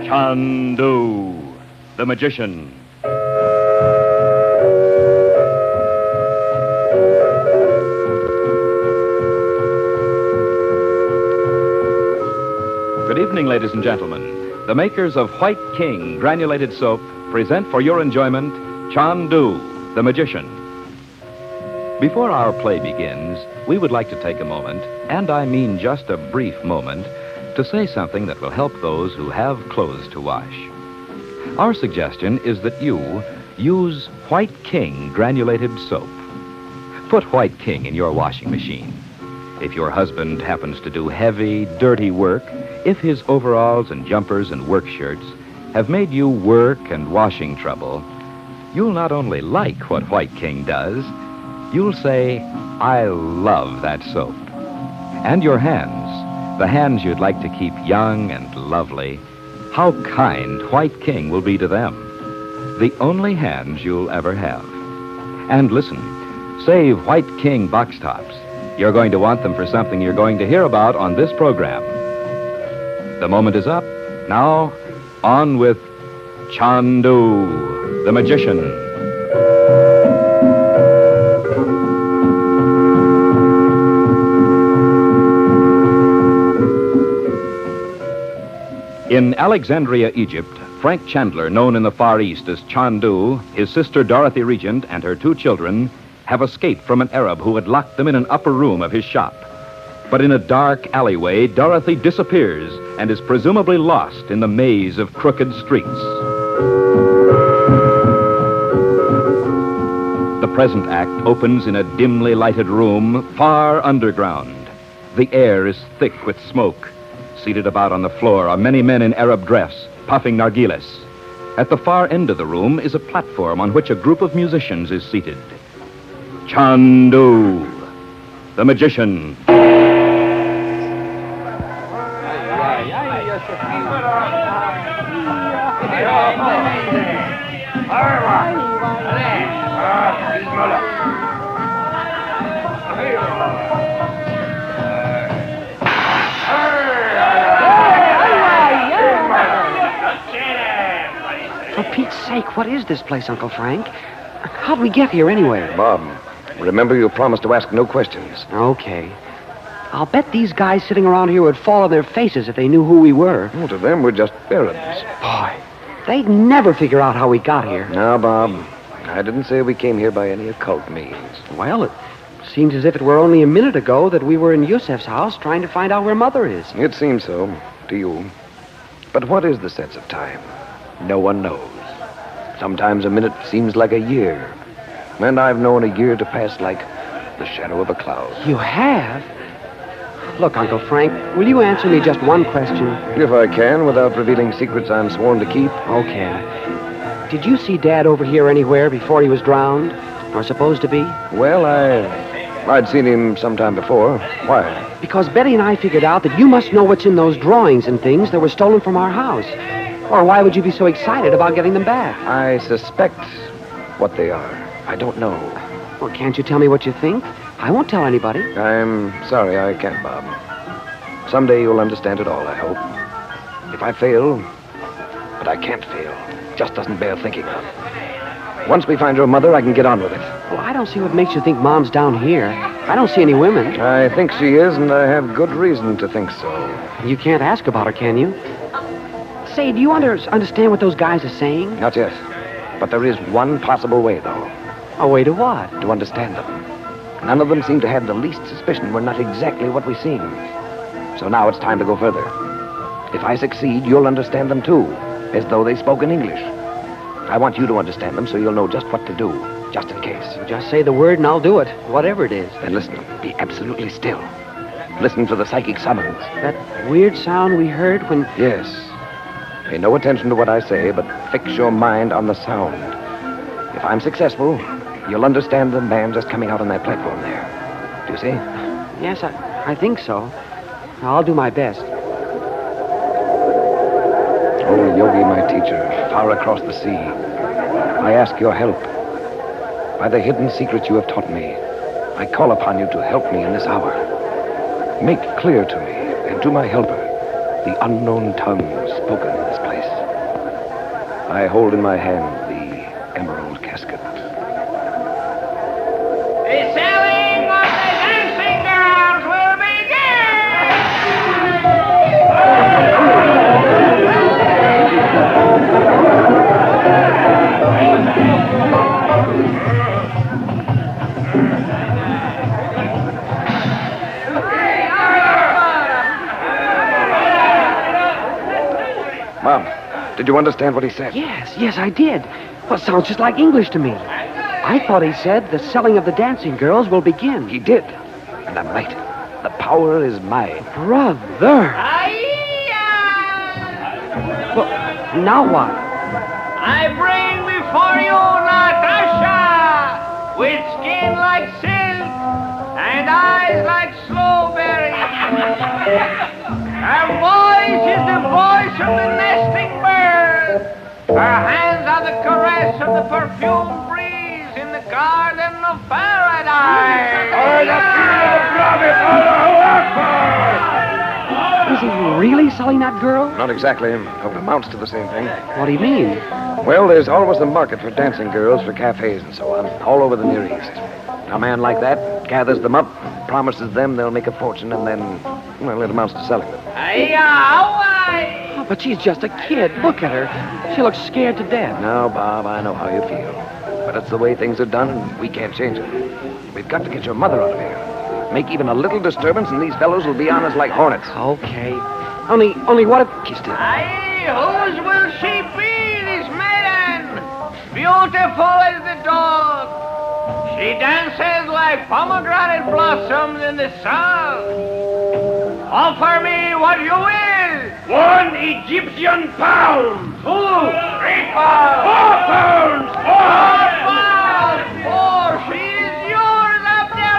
Chandu The Magician. Good evening, ladies and gentlemen. The makers of White King granulated soap present for your enjoyment Chandu The Magician. Before our play begins, we would like to take a moment, and I mean just a brief moment, to say something that will help those who have clothes to wash. Our suggestion is that you use White King granulated soap. Put White King in your washing machine. If your husband happens to do heavy, dirty work, if his overalls and jumpers and work shirts have made you work and washing trouble, you'll not only like what White King does, you'll say, I love that soap. And your hands, the hands you'd like to keep young and lovely, how kind White King will be to them. The only hands you'll ever have. And listen, save White King box tops. You're going to want them for something you're going to hear about on this program. The moment is up. Now, on with Chandu The Magician. In Alexandria, Egypt, Frank Chandler, known in the Far East as Chandu, his sister Dorothy Reagent, and her 2 children have escaped from an Arab who had locked them in an upper room of his shop. But in a dark alleyway, Dorothy disappears and is presumably lost in the maze of crooked streets. The present act opens in a dimly lighted room far underground. The air is thick with smoke. Seated about on the floor are many men in Arab dress, puffing narghiles. At the far end of the room is a platform on which a group of musicians is seated. Chandu The Magician. For Pete's sake, what is this place, Uncle Frank? How'd we get here anyway? Bob, remember you promised to ask no questions. Okay. I'll bet these guys sitting around here would fall on their faces if they knew who we were. Well, to them, we're just Arabs. Boy, they'd never figure out how we got here. Now, Bob, I didn't say we came here by any occult means. Well, it seems as if it were only a minute ago that we were in Yusef's house trying to find out where Mother is. It seems so, to you. But what is the sense of time? No one knows. Sometimes a minute seems like a year. And I've known a year to pass like the shadow of a cloud. You have? Look, Uncle Frank, will you answer me just one question? If I can, without revealing secrets I'm sworn to keep. Okay. Did you see Dad over here anywhere before he was drowned? Or supposed to be? Well, I'd seen him sometime before. Why? Because Betty and I figured out that you must know what's in those drawings and things that were stolen from our house. Or why would you be so excited about getting them back? I suspect what they are. I don't know. Well, can't you tell me what you think? I won't tell anybody. I'm sorry I can't, Bob. Someday you'll understand it all, I hope. If I fail, but I can't fail. Just doesn't bear thinking of. Once we find your mother, I can get on with it. Well, I don't see what makes you think Mom's down here. I don't see any women. I think she is, and I have good reason to think so. You can't ask about her, can you? Say, do you understand what those guys are saying? Not yet. But there is one possible way, though. A way to what? To understand them. None of them seem to have the least suspicion we're not exactly what we seem. So now it's time to go further. If I succeed, you'll understand them, too, as though they spoke in English. I want you to understand them so you'll know just what to do, just in case. Just say the word and I'll do it, whatever it is. Then listen. Be absolutely still. Listen for the psychic summons. That weird sound we heard when... Yes. Pay no attention to what I say, but fix your mind on the sound. If I'm successful, you'll understand the man just coming out on that platform there. Do you see? Yes, I think so. I'll do my best. Oh, Yogi, my teacher, far across the sea, I ask your help. By the hidden secrets you have taught me, I call upon you to help me in this hour. Make clear to me and to my helper the unknown tongue spoken in this place. I hold in my hand the emerald casket. The selling of the dancing girls will Mom, did you understand what he said? Yes, I did. Well, it sounds just like English to me. I thought he said the selling of the dancing girls will begin. He did. And I'm right. The power is mine. Brother! Well, now what? I bring before you Natasha, with skin like silk and eyes like strawberry. Her voice is the voice of the nesting bird. Her hands are the caress of the perfumed breeze in the garden of paradise. Is he really selling that girl? Not exactly. It amounts to the same thing. What do you mean? Well, there's always the market for dancing girls, for cafes and so on, all over the Near East. A man like that gathers them up, promises them they'll make a fortune, and then, well, it amounts to selling them. Oh, but she's just a kid. Look at her. She looks scared to death. Now, Bob, I know how you feel. But it's the way things are done, and we can't change it. We've got to get your mother out of here. Make even a little disturbance, and these fellows will be on us like hornets. Okay. Only what if... Kissed her. Whose will she be, this maiden? Beautiful as the dawn. She dances like pomegranate blossoms in the sun. Offer me what you will. 1 Egyptian pound. 2, 3 pounds. 4 pounds. 4 pounds. 4. She is yours after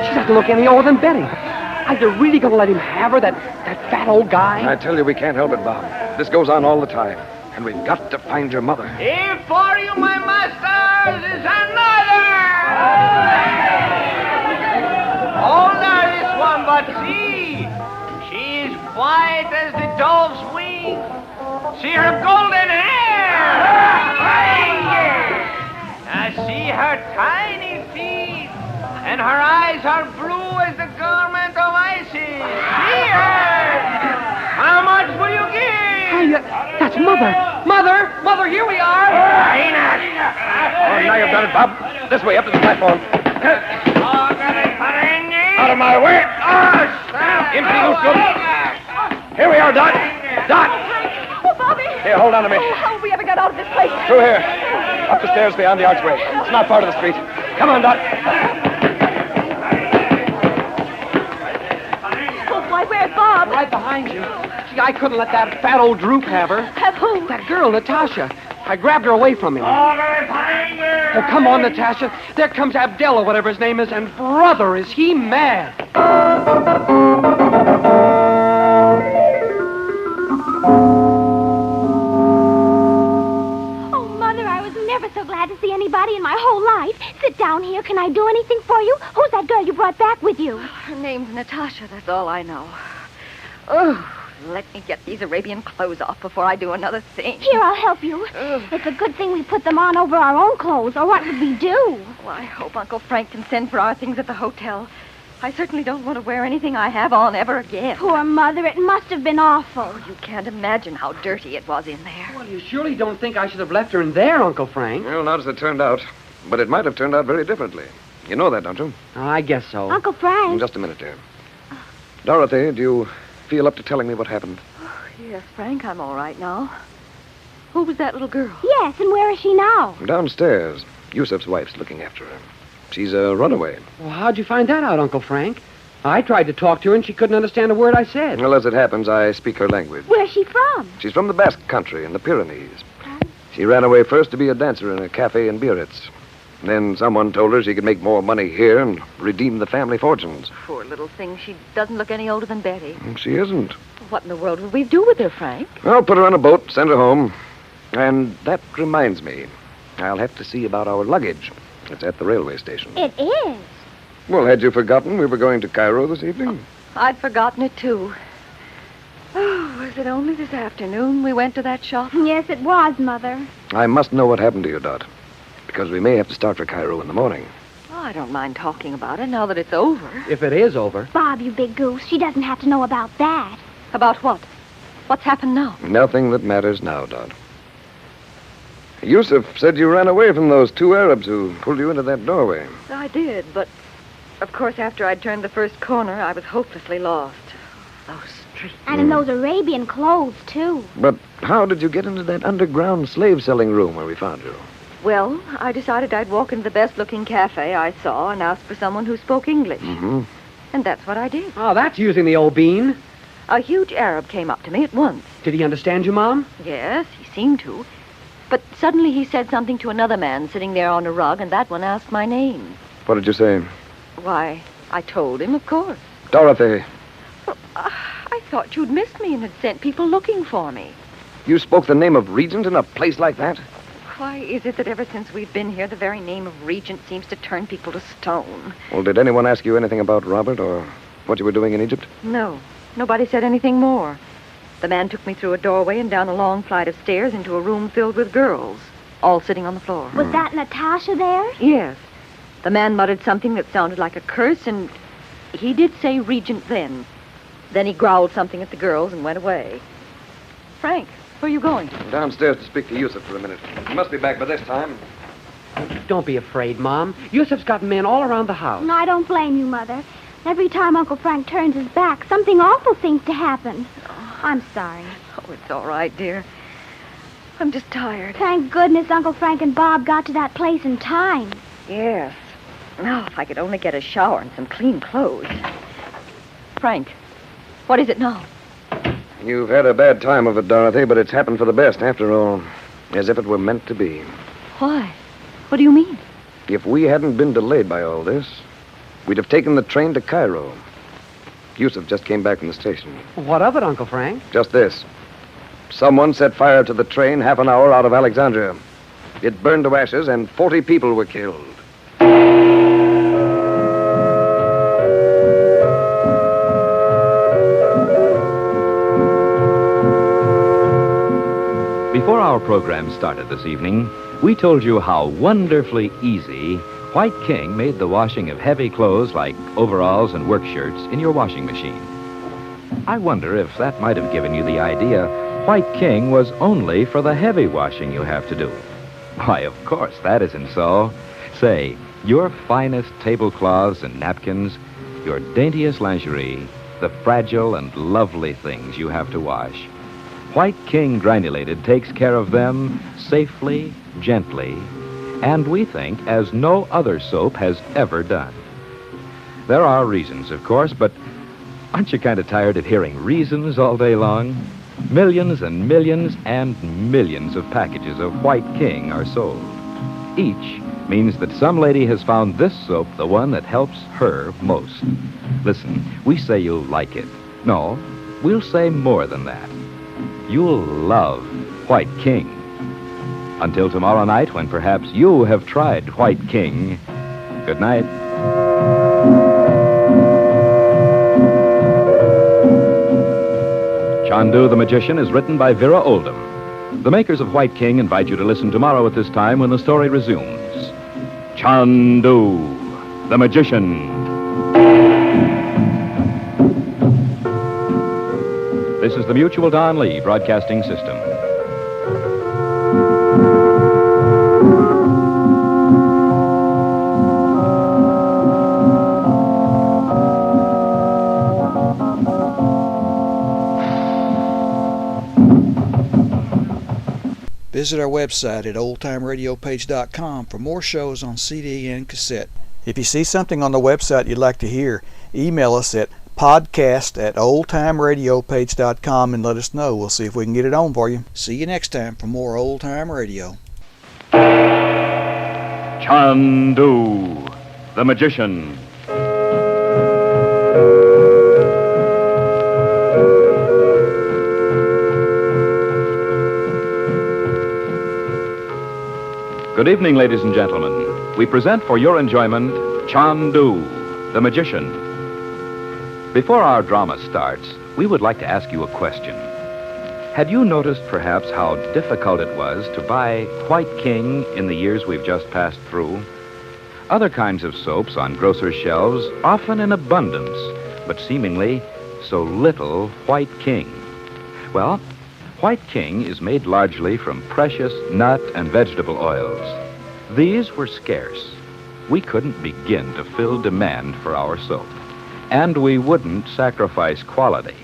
She doesn't look any older than Betty. Are you really going to let him have her, that fat old guy? I tell you, we can't help it, Bob. This goes on all the time. And we've got to find your mother. Here for you, my masters, is another. Older, this one, but see, she is white as the dove's wing. See her golden hair. Now see her tiny feet, and her eyes are blue as the garment of Isis. See her. How much will you give? Hey, that's Mother. Mother, here we are. Oh, now you've got it, Bob. This way, up to the platform. Out of my way. Empty loose goods. Here we are, Dot. Dot. Oh, Bobby. Here, hold on to me. Oh, how will we ever get out of this place? Through here. Up the stairs beyond the archway. It's not far to the street. Come on, Dot. Oh, boy, where's Bob? Right behind you. Gee, I couldn't let that fat old droop have her. Have who? That girl, Natasha. I grabbed her away from him. Oh, come on, Natasha. There comes Abdel, or whatever his name is, and brother, is he mad. Oh, Mother, I was never so glad to see anybody in my whole life. Sit down here. Can I do anything for you? Who's that girl you brought back with you? Her name's Natasha, that's all I know. Oh, let me get these Arabian clothes off before I do another thing. Here, I'll help you. It's a good thing we put them on over our own clothes, or what would we do? Well, I hope Uncle Frank can send for our things at the hotel. I certainly don't want to wear anything I have on ever again. Poor Mother, it must have been awful. You can't imagine how dirty it was in there. Well, you surely don't think I should have left her in there, Uncle Frank. Well, not as it turned out. But it might have turned out very differently. You know that, don't you? I guess so. Uncle Frank. Just a minute, dear. Dorothy, do you feel up to telling me what happened? Yes, Frank, I'm all right now. Who was that little girl? Yes, and where is she now? Downstairs. Yusuf's wife's looking after her. She's a runaway. Well, how'd you find that out, Uncle Frank? I tried to talk to her, and she couldn't understand a word I said. Well, as it happens, I speak her language. Where's she from? She's from the Basque country in the Pyrenees. She ran away first to be a dancer in a cafe in Biarritz. Then someone told her she could make more money here and redeem the family fortunes. Poor little thing. She doesn't look any older than Betty. She isn't. What in the world will we do with her, Frank? I'll put her on a boat, send her home. And that reminds me, I'll have to see about our luggage. It's at the railway station. It is. Well, had you forgotten we were going to Cairo this evening? I'd forgotten it, too. Oh, Was it only this afternoon we went to that shop? Yes, it was, Mother. I must know what happened to you, Dot. Because we may have to start for Cairo in the morning. Oh, I don't mind talking about it now that it's over. If it is over. Bob, you big goose, she doesn't have to know about that. About what? What's happened now? Nothing that matters now, Dot. Yusuf said you ran away from those two Arabs who pulled you into that doorway. I did, but of course after I'd turned the first corner, I was hopelessly lost. Those streets. And in those Arabian clothes, too. But how did you get into that underground slave-selling room where we found you? Well, I decided I'd walk into the best-looking cafe I saw and ask for someone who spoke English. Mm-hmm. And that's what I did. Oh, that's using the old bean. A huge Arab came up to me at once. Did he understand you, Mom? Yes, he seemed to. But suddenly he said something to another man sitting there on a rug, and that one asked my name. What did you say? Why, I told him, of course. Dorothy. Well, I thought you'd missed me and had sent people looking for me. You spoke the name of Regent in a place like that? Why is it that ever since we've been here, the very name of Regent seems to turn people to stone? Well, did anyone ask you anything about Robert or what you were doing in Egypt? No, nobody said anything more. The man took me through a doorway and down a long flight of stairs into a room filled with girls, all sitting on the floor. Was that Natasha there? Yes. The man muttered something that sounded like a curse, and he did say Regent then. Then he growled something at the girls and went away. Frank, where are you going? Downstairs to speak to Yusuf for a minute. He must be back by this time. Don't be afraid, Mom. Yusuf's got men all around the house. No, I don't blame you, Mother. Every time Uncle Frank turns his back, something awful seems to happen. I'm sorry. Oh, it's all right, dear. I'm just tired. Thank goodness Uncle Frank and Bob got to that place in time. Yes. Now, if I could only get a shower and some clean clothes. Frank, what is it now? You've had a bad time of it, Dorothy, but it's happened for the best, after all. As if it were meant to be. Why? What do you mean? If we hadn't been delayed by all this, we'd have taken the train to Cairo. Yusuf just came back from the station. What of it, Uncle Frank? Just this. Someone set fire to the train half an hour out of Alexandria. It burned to ashes, and 40 people were killed. Before our program started this evening, we told you how wonderfully easy White King made the washing of heavy clothes like overalls and work shirts in your washing machine. I wonder if that might have given you the idea White King was only for the heavy washing you have to do. Why, of course, that isn't so. Say, your finest tablecloths and napkins, your daintiest lingerie, the fragile and lovely things you have to wash. White King Granulated takes care of them safely, gently, and we think as no other soap has ever done. There are reasons, of course, but aren't you kind of tired of hearing reasons all day long? Millions and millions and millions of packages of White King are sold. Each means that some lady has found this soap the one that helps her most. Listen, we say you'll like it. No, we'll say more than that. You'll love White King. Until tomorrow night, when perhaps you have tried White King. Good night. Chandu the Magician is written by Vera Oldham. The makers of White King invite you to listen tomorrow at this time when the story resumes. Chandu the Magician. This is the Mutual Don Lee Broadcasting System. Visit our website at oldtimeradiopage.com for more shows on CD and cassette. If you see something on the website you'd like to hear, email us at podcast@oldtimeradiopage.com and let us know. We'll see if we can get it on for you. See you next time for more Old Time Radio. Chandu the Magician. Good evening, ladies and gentlemen. We present for your enjoyment Chandu the Magician. Before our drama starts, we would like to ask you a question. Had you noticed perhaps how difficult it was to buy White King in the years we've just passed through? Other kinds of soaps on grocers' shelves, often in abundance, but seemingly so little White King. Well, White King is made largely from precious nut and vegetable oils. These were scarce. We couldn't begin to fill demand for our soap. And we wouldn't sacrifice quality.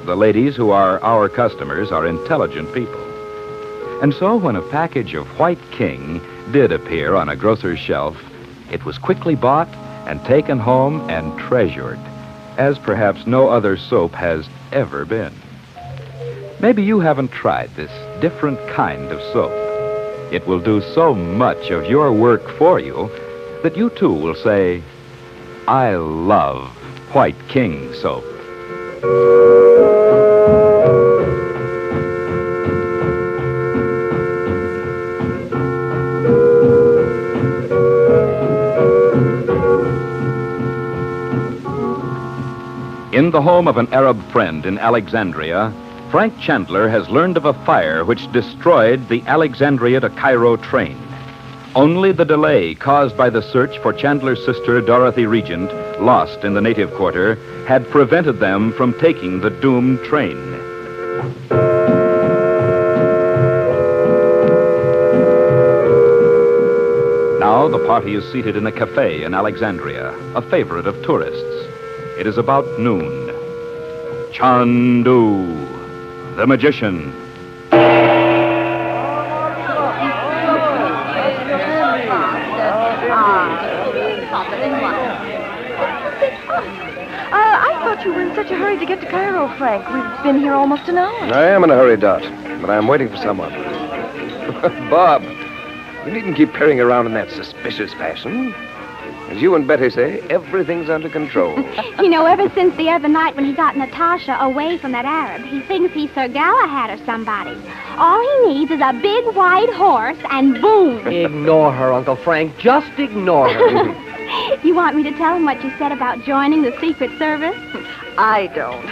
The ladies who are our customers are intelligent people. And so when a package of White King did appear on a grocer's shelf, it was quickly bought and taken home and treasured, as perhaps no other soap has ever been. Maybe you haven't tried this different kind of soap. It will do so much of your work for you that you too will say, I love White King soap. In the home of an Arab friend in Alexandria, Frank Chandler has learned of a fire which destroyed the Alexandria to Cairo train. Only the delay caused by the search for Chandler's sister, Dorothy Reagent, lost in the native quarter, had prevented them from taking the doomed train. Now the party is seated in a cafe in Alexandria, a favorite of tourists. It is about noon. Chandu, the Magician. I thought you were in such a hurry to get to Cairo, Frank. We've been here almost an hour. I am in a hurry, Dot, but I'm waiting for someone. Bob, you needn't keep peering around in that suspicious fashion. As you and Betty say, everything's under control. You know, ever since the other night when he got Natasha away from that Arab, he thinks he's Sir Galahad or somebody. All he needs is a big white horse and boom. Ignore her, Uncle Frank. Just ignore her. You want me to tell him what you said about joining the Secret Service? I don't.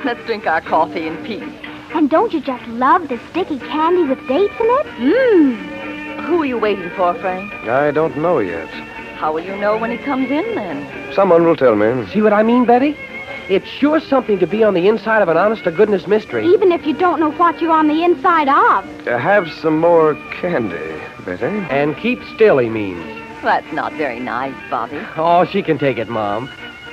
Let's drink our coffee in peace. And don't you just love the sticky candy with dates in it? Mmm. Who are you waiting for, Frank? I don't know yet. How will you know when he comes in, then? Someone will tell me. See what I mean, Betty? It's sure something to be on the inside of an honest-to-goodness mystery. Even if you don't know what you're on the inside of. Have some more candy, Betty. And keep still, he means. That's not very nice, Bobby. Oh, she can take it, Mom.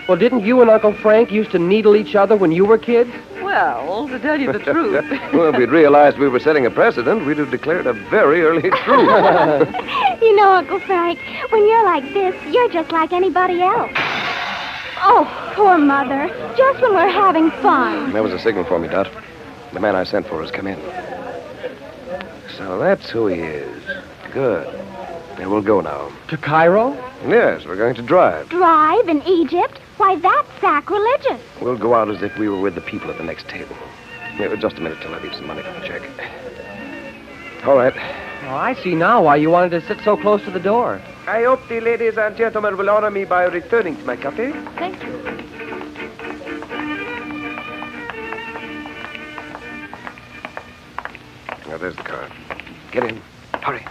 Well, didn't you and Uncle Frank used to needle each other when you were kids? Well, to tell you the truth. Well, if we'd realized we were setting a precedent, we'd have declared a very early truce. You know, Uncle Frank, when you're like this, you're just like anybody else. Oh, poor Mother. Just when we're having fun. That was a signal for me, Dot. The man I sent for has come in. So that's who he is. Good. Now we'll go now. To Cairo? Yes, we're going to drive. Drive in Egypt? Why, that's sacrilegious. We'll go out as if we were with the people at the next table. Yeah, just a minute till I leave some money for the check. All right. Oh, I see now why you wanted to sit so close to the door. I hope the ladies and gentlemen will honor me by returning to my cafe. Thank you. Now, there's the car. Get in. Hurry.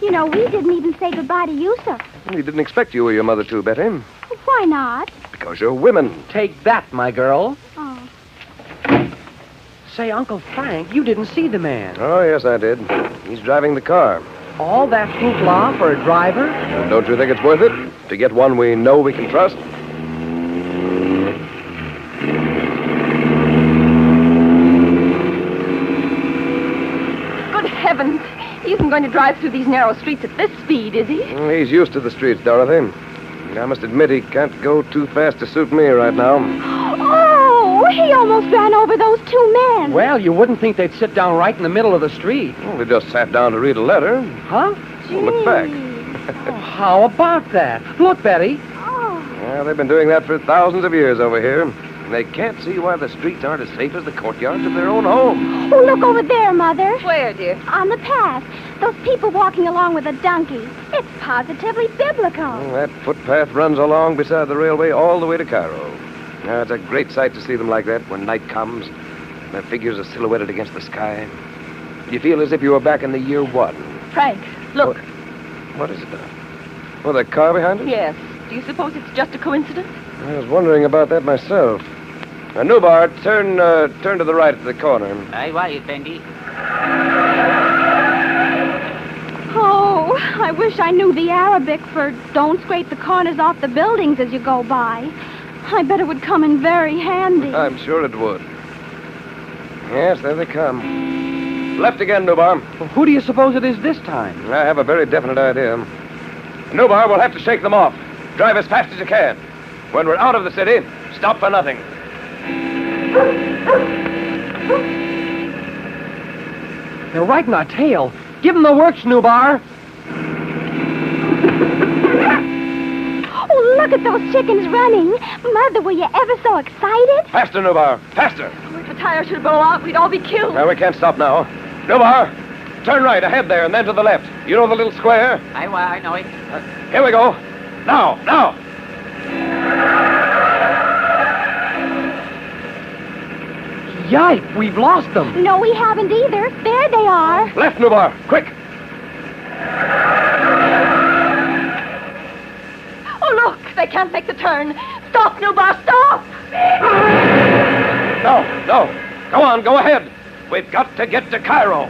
You know, we didn't even say goodbye to Yusuf. We didn't expect you or your mother to, Betty. Why not? Because you're women. Take that, my girl. Oh. Say, Uncle Frank, you didn't see the man. Oh, yes, I did. He's driving the car. All that hoopla for a driver? Don't you think it's worth it? To get one we know we can trust? Good heavens. He isn't going to drive through these narrow streets at this speed, is he? He's used to the streets, Dorothy. I must admit he can't go too fast to suit me right now. Oh, he almost ran over those two men. Well, you wouldn't think they'd sit down right in the middle of the street. Well, they just sat down to read a letter. Huh? Well, look back. Oh, how about that? Look, Betty. Oh. Yeah, they've been doing that for thousands of years over here. And they can't see why the streets aren't as safe as the courtyards of their own homes. Oh, look over there, Mother. Where, dear? On the path. Those people walking along with a donkey. It's positively biblical. Well, that footpath runs along beside the railway all the way to Cairo. Now, it's a great sight to see them like that when night comes. Their figures are silhouetted against the sky. You feel as if you were back in the year what? Frank, look. What is it, Oh, that car behind us? Yes. Do you suppose it's just a coincidence? I was wondering about that myself. Nubar, turn to the right at the corner. Aye, why, Effendi? Oh, I wish I knew the Arabic for don't scrape the corners off the buildings as you go by. I bet it would come in very handy. I'm sure it would. Yes, there they come. Left again, Nubar. Well, who do you suppose it is this time? I have a very definite idea. Nubar, we'll have to shake them off. Drive as fast as you can. When we're out of the city, stop for nothing. They're right in our tail. Give them the works, Nubar. Oh, look at those chickens running. Mother, were you ever so excited? Faster, Nubar. Faster. If the tire should blow out, we'd all be killed. Well, we can't stop now. Nubar, turn right ahead there and then to the left. You know the little square? Aye, why, I know it. Here we go. Now. Yipe, we've lost them. No, we haven't either. There they are. Left, Nubar. Quick. Oh, look, they can't make the turn. Stop, Nubar, stop! No. Go on, go ahead. We've got to get to Cairo.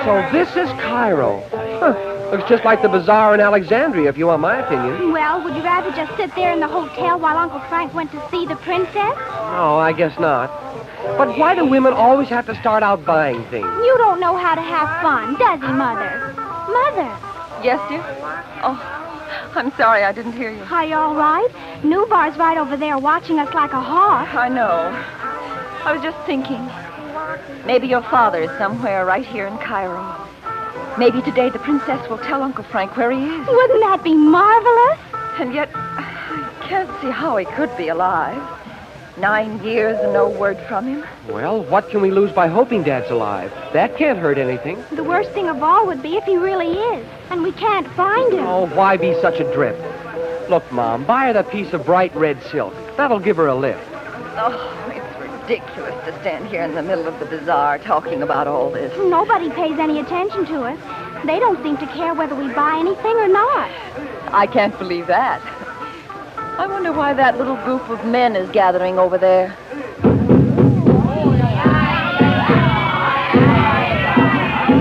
So this is Cairo. Huh. Looks just like the bazaar in Alexandria, if you want my opinion. Well, would you rather just sit there in the hotel while Uncle Frank went to see the princess? No, I guess not. But why do women always have to start out buying things? You don't know how to have fun, does he, Mother? Mother, Yes, dear? Oh, I'm sorry, I didn't hear you. are you all right? Nubar's right over there watching us like a hawk. I know. I was just thinking. Maybe your father is somewhere right here in Cairo. Maybe today the princess will tell Uncle Frank where he is. Wouldn't that be marvelous? And yet, I can't see how he could be alive. 9 years and no word from him. Well, what can we lose by hoping Dad's alive? That can't hurt anything. The worst thing of all would be if he really is, and we can't find him. Oh, why be such a drip? Look, Mom, buy her that piece of bright red silk. That'll give her a lift. Oh, it's ridiculous to stand here in the middle of the bazaar talking about all this. Nobody pays any attention to us. They don't seem to care whether we buy anything or not. I can't believe that. I wonder why that little group of men is gathering over there.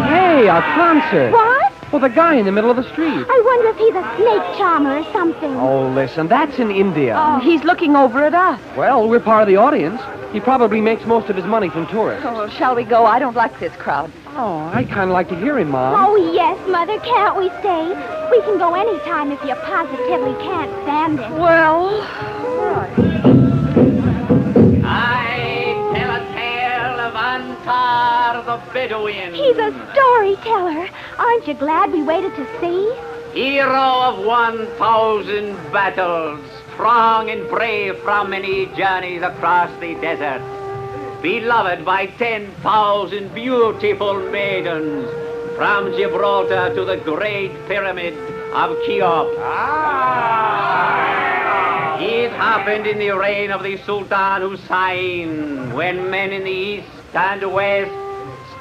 Hey, our concert. What? Well, the guy in the middle of the street. I wonder if he's a snake charmer or something. Oh, listen, that's in India. Oh, he's looking over at us. Well, we're part of the audience. He probably makes most of his money from tourists. Oh, well, shall we go? I don't like this crowd. Oh, I'd kind of like to hear him, Mom. Oh, yes, Mother. Can't we stay? We can go any time if you positively can't stand it. Well, I tell a tale of Antar the Bedouin. He's a storyteller. Aren't you glad we waited to see? Hero of 1,000 battles, strong and brave from many journeys across the desert. Beloved by 10,000 beautiful maidens, from Gibraltar to the Great Pyramid of Cheops. It happened in the reign of the Sultan Hussein, when men in the east and west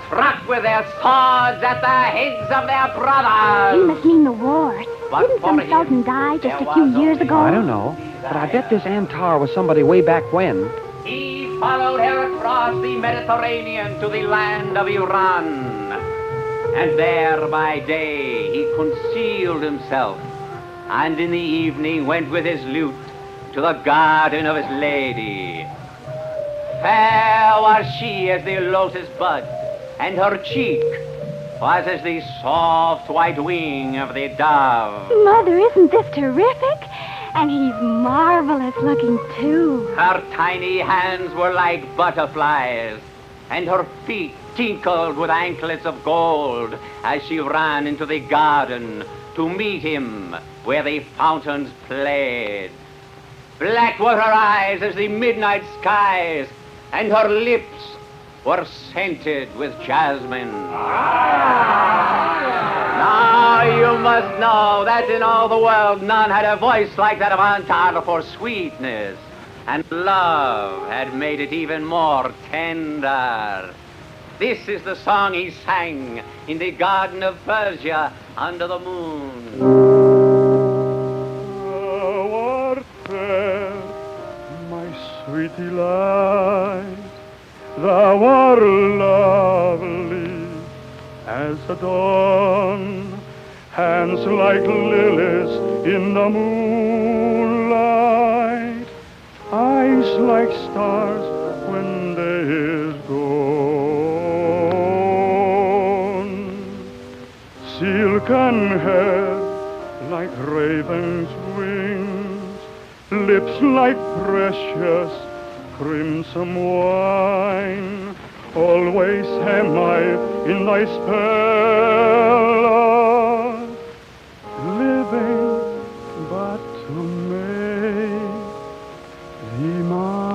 struck with their swords at the heads of their He brothers. must mean the war. But Didn't some for him, sultan die just there a few was years only ago? I don't know, but I bet this Antar was somebody way back when. He followed her across the Mediterranean to the land of Iran. And there by day he concealed himself, and in the evening went with his lute to the garden of his lady. Fair was she as the lotus bud, and her cheek was as the soft white wing of the dove. Mother, isn't this terrific? And he's marvelous looking, too. Her tiny hands were like butterflies, and her feet tinkled with anklets of gold as she ran into the garden to meet him where the fountains played. black were her eyes as the midnight skies, and her lips were scented with jasmine. Now you must know that in all the world none had a voice like that of Aunt Tara for sweetness, and love had made it even more tender. This is the song he sang in the garden of Persia under the moon. Thou art fair, my sweet delight. Thou art lovely as the dawn, hands like lilies in the moonlight, eyes like stars when day is gone, silken hair like raven's wings, lips like precious crimson wine, always am I in thy spell of living but to make thee mine.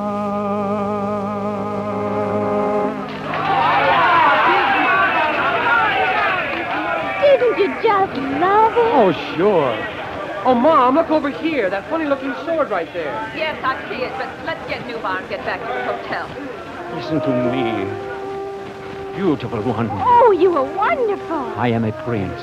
Didn't you just love it? Oh, sure. Oh, Mom, look over here. That funny-looking sword right there. Yes, I see it, but let's get Newbar and get back to the hotel. Listen to me, beautiful one. Oh, you were wonderful. I am a prince.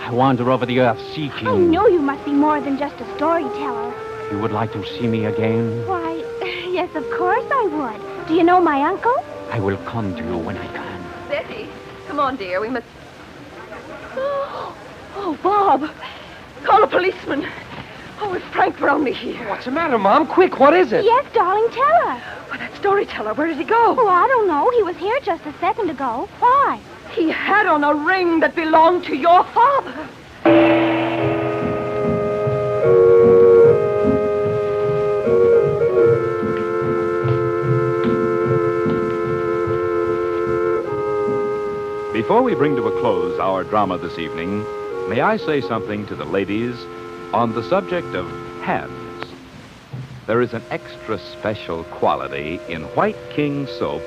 I wander over the earth seeking. I know you must be more than just a storyteller. You would like to see me again? Why, yes, of course I would. Do you know my uncle? I will come to you when I can. Betty, come on, dear. We must... Oh, Bob. Call a policeman. Oh, if Frank were only here. What's the matter, Mom? Quick, what is it? Yes, darling, tell us. Well, that storyteller, where did he go? Oh, I don't know. He was here just a second ago. Why? He had on a ring that belonged to your father. Before we bring to a close our drama this evening, may I say something to the ladies on the subject of hands. There is an extra special quality in White King soap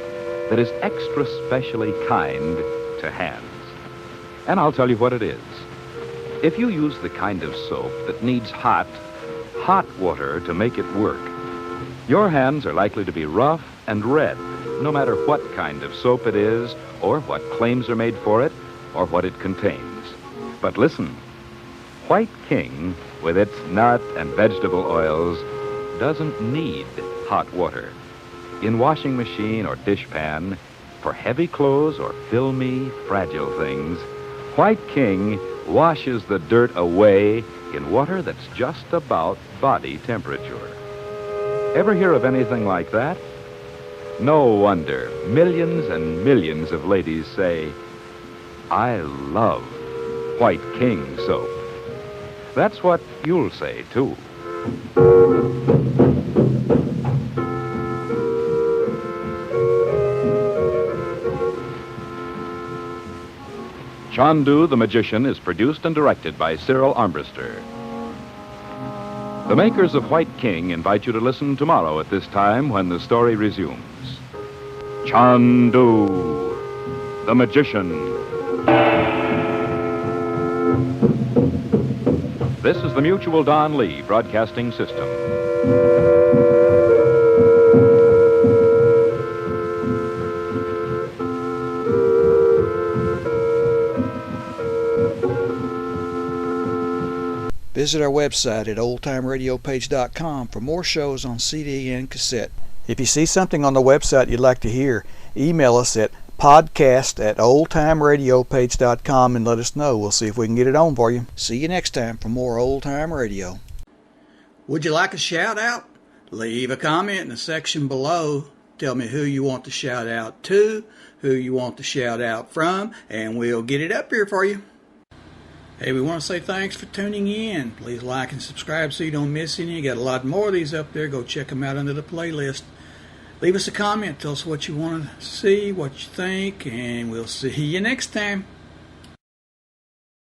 that is extra specially kind to hands. And I'll tell you what it is. If you use the kind of soap that needs hot water to make it work, your hands are likely to be rough and red, no matter what kind of soap it is, or what claims are made for it, or what it contains. But listen, White King, with its nut and vegetable oils, doesn't need hot water. In washing machine or dishpan, for heavy clothes or filmy, fragile things, White King washes the dirt away in water that's just about body temperature. Ever hear of anything like that? No wonder millions and millions of ladies say, I love White King soap. That's what you'll say, too. Chandu the Magician is produced and directed by Cyril Armbruster. The makers of White King invite you to listen tomorrow at this time when the story resumes. Chandu the Magician. This is the Mutual Don Lee Broadcasting System. Visit our website at oldtimeradiopage.com for more shows on CD and cassette. If you see something on the website you'd like to hear, email us at podcast@oldtimeradiopage.com and let us know. We'll see if we can get it on for you. See you next time for more Old Time Radio. Would you like a shout out? Leave a comment in the section below. Tell me who you want to shout out to, who you want to shout out from, and we'll get it up here for you. Hey, we want to say thanks for tuning in. Please like and subscribe so you don't miss any. You got a lot more of these up there. Go check them out under the playlist. Leave us a comment. Tell us what you want to see, what you think, and we'll see you next time.